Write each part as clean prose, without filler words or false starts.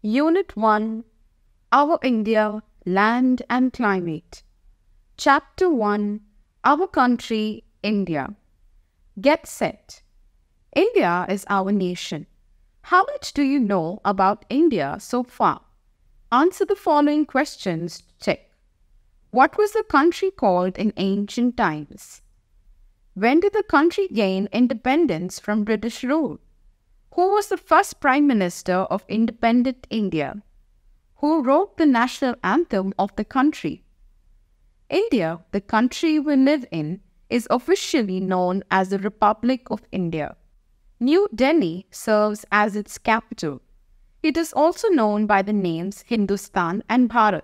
Unit 1, Our India, Land and Climate. Chapter 1, Our Country, India. Get set. India is our nation. How much do you know about India so far? Answer the following questions to check. What was the country called in ancient times? When did the country gain independence from British rule? Who was the first Prime Minister of independent India? Who wrote the national anthem of the country? India, the country we live in, is officially known as the Republic of India. New Delhi serves as its capital. It is also known by the names Hindustan and Bharat.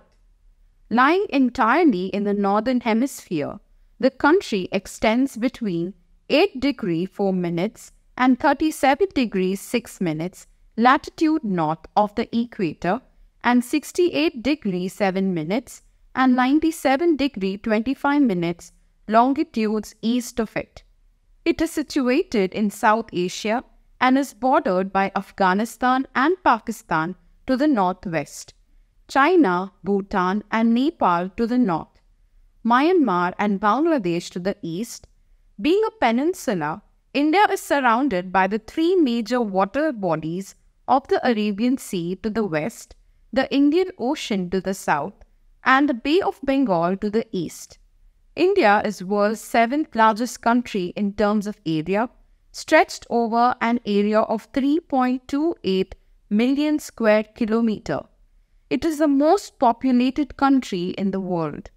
Lying entirely in the northern hemisphere, the country extends between 8 degrees 4 minutes and 37 degrees 6 minutes latitude north of the equator and 68 degrees 7 minutes and 97 degrees 25 minutes longitudes east of it. It is situated in South Asia and is bordered by Afghanistan and Pakistan to the northwest, China, Bhutan and Nepal to the north, Myanmar and Bangladesh to the east. Being a peninsula, India is surrounded by the 3 major water bodies of the Arabian Sea to the west, the Indian Ocean to the south, and the Bay of Bengal to the east. India is the world's 7th largest country in terms of area, stretched over an area of 3.28 million square kilometers. It is the most populated country in the world.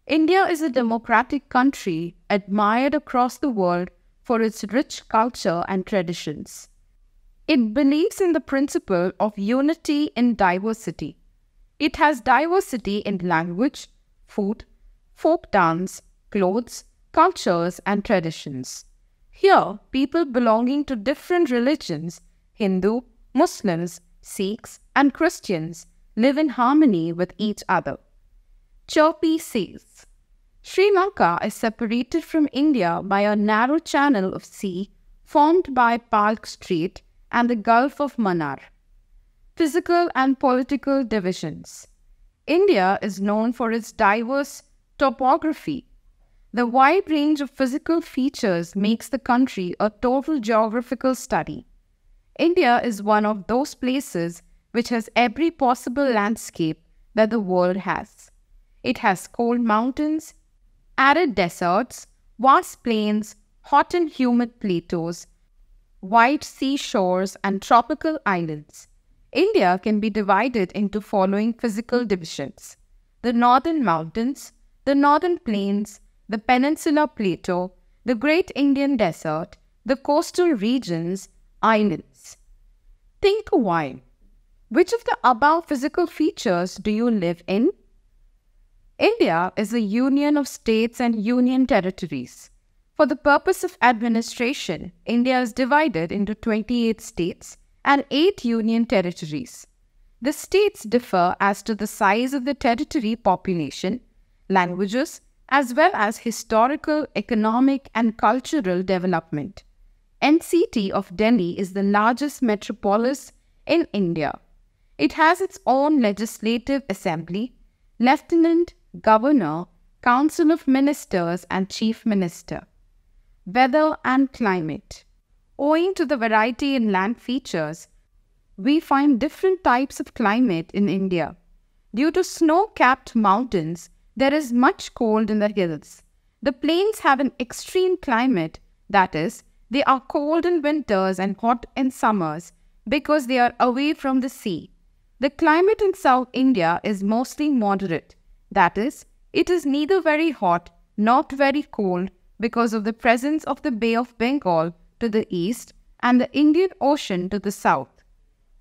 India is a democratic country admired across the world for its rich culture and traditions. It believes in the principle of unity in diversity. It has diversity in language, food, folk dance, clothes, cultures and traditions. Here, people belonging to different religions, Hindu, Muslims, Sikhs and Christians, live in harmony with each other. Chirpy says, Sri Lanka is separated from India by a narrow channel of sea formed by Palk Strait and the Gulf of Mannar. Physical and political divisions. India is known for its diverse topography. The wide range of physical features makes the country a total geographical study. India is one of those places which has every possible landscape that the world has. It has cold mountains, arid deserts, vast plains, hot and humid plateaus, wide seashores and tropical islands. India can be divided into following physical divisions: the northern mountains, the northern plains, the peninsular plateau, the Great Indian Desert, the coastal regions, islands. Think a while. Which of the above physical features do you live in? India is a union of states and union territories. For the purpose of administration, India is divided into 28 states and 8 union territories. The states differ as to the size of the territory population, languages, as well as historical, economic and cultural development. NCT of Delhi is the largest metropolis in India. It has its own legislative assembly, lieutenant, governor, council of ministers and chief minister. Weather and climate. Owing to the variety in land features, we find different types of climate in India. Due to snow-capped mountains, there is much cold in the hills. The plains have an extreme climate, that is, they are cold in winters and hot in summers because they are away from the sea. The climate in South India is mostly moderate, that is, it is neither very hot nor very cold because of the presence of the Bay of Bengal to the east and the Indian Ocean to the south.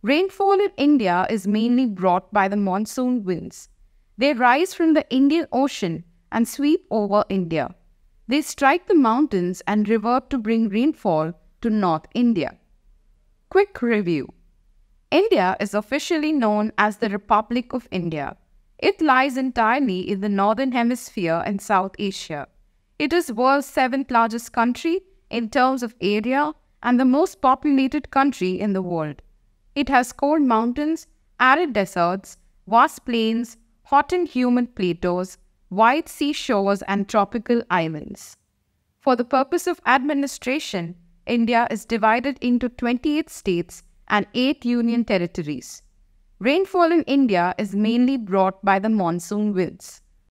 Rainfall in India is mainly brought by the monsoon winds. They rise from the Indian Ocean and sweep over India. They strike the mountains and revert to bring rainfall to North India. Quick review. India is officially known as the Republic of India. It lies entirely in the northern hemisphere in South Asia. It is the world's 7th largest country in terms of area and the most populated country in the world. It has cold mountains, arid deserts, vast plains, hot and humid plateaus, wide seashores, and tropical islands. For the purpose of administration, India is divided into 28 states and 8 union territories. Rainfall in India is mainly brought by the monsoon winds.